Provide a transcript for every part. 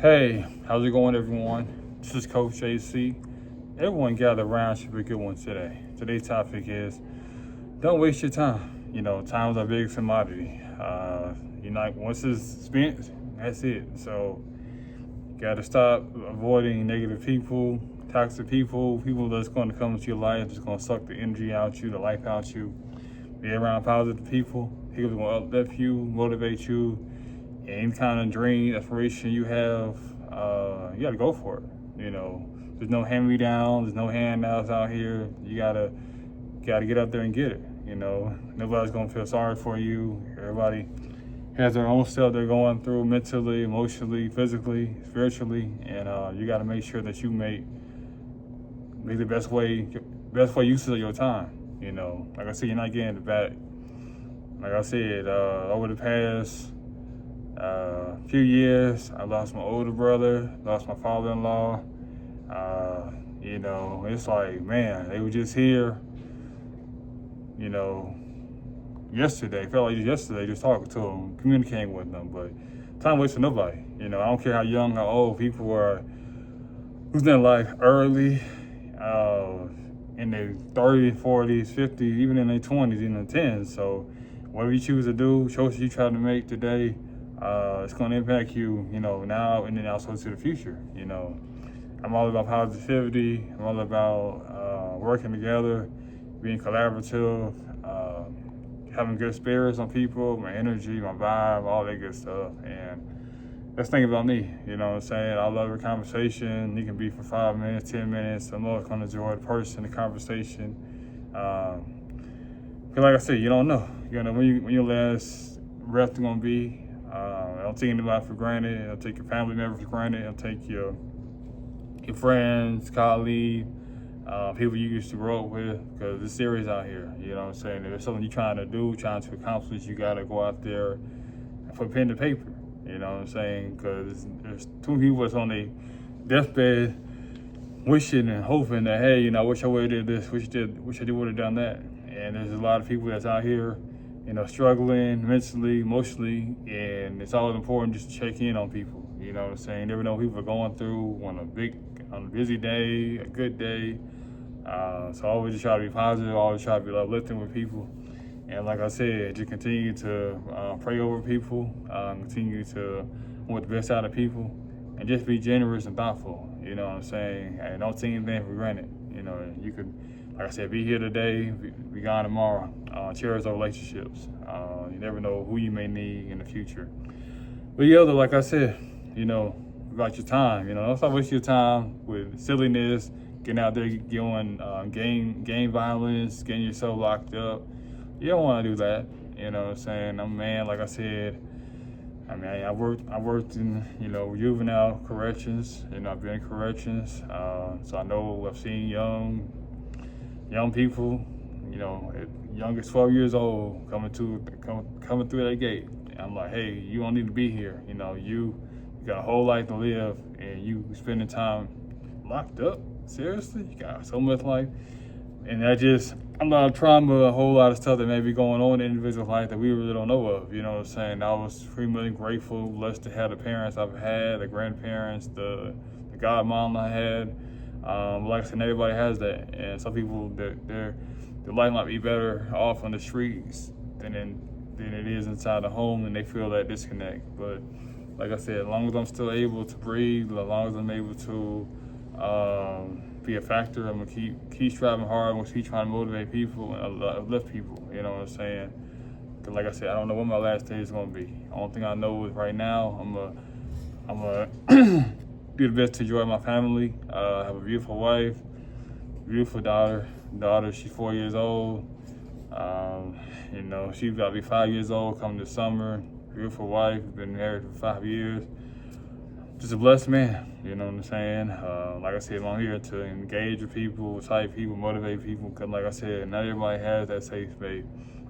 Hey, how's it going, everyone? This is Coach AC. Everyone gather around should be a good one today. Today's topic is don't waste your time. Time's our biggest commodity. Once it's spent, that's it. So, you gotta stop avoiding negative people, toxic people that's going to come into your life, just going to suck the energy out you, the life out you. Be around positive people who will uplift you, motivate you. Any kind of dream, aspiration you have, you gotta go for it. There's no hand-me-down, there's no handouts out here. You gotta get out there and get it. Nobody's gonna feel sorry for you. Everybody has their own stuff they're going through mentally, emotionally, physically, spiritually, and you gotta make sure that you make the best way use of your time. Like I said, you're not getting it back. Like I said, over the past few years, I lost my older brother, lost my father-in-law. It's like, man, they were just here, yesterday. Felt like yesterday just talking to them, communicating with them, but time waits for nobody. I don't care how young, how old people are who's in life early, in their 30s, 40s, 50s, even in their 20s, even their 10s. So whatever you choose to do, choices you try to make today, it's going to impact you, now and then also to the future. I'm all about positivity. I'm all about working together, being collaborative, having good spirits on people, my energy, my vibe, all that good stuff. And that's the thing about me, you know what I'm saying? I love a conversation. You can be for 5 minutes, 10 minutes. I'm always going to enjoy the person, the conversation. Because like I said, you don't know. When your last breath is going to be. Don't take anybody for granted. Don't take your family member for granted. Don't take your friends, colleagues, people you used to grow up with, because it's serious out here. You know what I'm saying? If there's something you're trying to do, trying to accomplish, you got to go out there and put pen to paper. You know what I'm saying? Because there's too many people that's on their deathbed wishing and hoping that, hey, I wish I would have did this, wish I would have done that. And there's a lot of people that's out here, struggling mentally, emotionally, and it's always important just to check in on people. You know what I'm saying? You never know what people are going through on a busy day, a good day. So always just try to be positive, always try to be uplifting with people. And like I said, just continue to pray over people, continue to want the best out of people, and just be generous and thoughtful. You know what I'm saying? And don't take anything for granted. You could, like I said, be here today, be gone tomorrow. Cherish those relationships. You never know who you may need in the future. But like I said, about your time. Don't stop wasting your time with silliness, getting out there, doing gang violence, getting yourself locked up. You don't want to do that. You know what I'm saying? I'm a man, like I said. I worked in, juvenile corrections. I've been in corrections. So I know I've seen young people, young as 12 years old coming through that gate. And I'm like, hey, you don't need to be here. You got a whole life to live, and you spending time locked up. Seriously, you got so much life. And a lot of trauma, a whole lot of stuff that may be going on in the individual's life that we really don't know of. You know what I'm saying? I was extremely grateful, blessed to have the parents I've had, the grandparents, the godmom I had. Like I said, everybody has that. And some people, their life might be better off on the streets than it is inside the home, and they feel that disconnect. But like I said, as long as I'm still able to breathe, as long as I'm able to be a factor, I'm gonna keep striving hard. I'm gonna keep trying to motivate people and uplift people. You know what I'm saying? Because like I said, I don't know what my last day is gonna be. The only thing I know is right now, I'm gonna do the best to enjoy my family. Have a beautiful wife, beautiful daughter. She's 4 years old. She's about to be 5 years old coming this summer. Beautiful wife. Been married for 5 years. Just a blessed man. You know what I'm saying? Like I said, I'm here to engage with people, excite people, motivate people. Because like I said, not everybody has that safe space.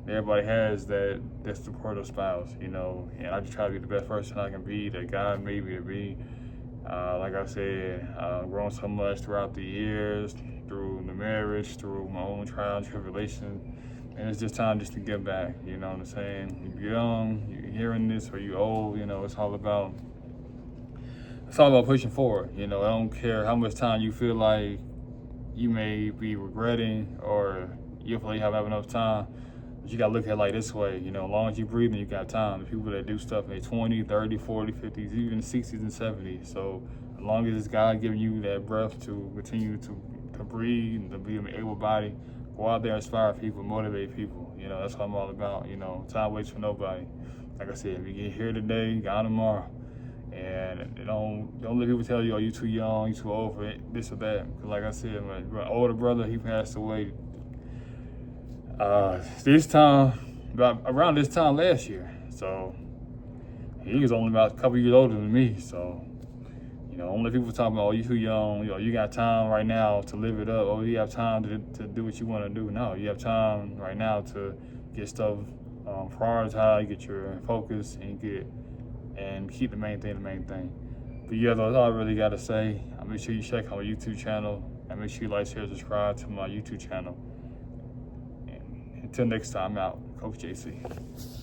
Everybody has that supportive spouse, and I just try to be the best person I can be, that God made me to be. Like I said, grown so much throughout the years, through the marriage, through my own trial and tribulation. And it's just time just to give back, you know what I'm saying? You're young, you're hearing this, or you're old, it's all about it's all about pushing forward. You know, I don't care how much time you feel like you may be regretting or you feel like you haven't enough time. But you gotta look at it like this way, you know, as long as you're breathing, you got time. The people that do stuff in their 20s, 30s, 40s, 50s, even 60s and 70s. So as long as it's God giving you that breath to continue to breathe and to be able body, go out there, inspire people, motivate people. You know, that's what I'm all about. You know, time waits for nobody. Like I said, if you get here today, gone tomorrow. And don't let people tell you, oh, you too young, you too old for it, this or that. Because like I said, my older brother, he passed away this time, about around this time last year. So he was only about a couple years older than me. So, you know, don't let people talk about, oh, you too young, you know, you got time right now to live it up. Oh, you have time to do what you want to do. No, you have time right now to get stuff prioritized, get your focus, and keep the main thing. But yeah, that's all I really got to say. Make sure you check out my YouTube channel and make sure you like, share, subscribe to my YouTube channel. And until next time, I'm out. Coach JC.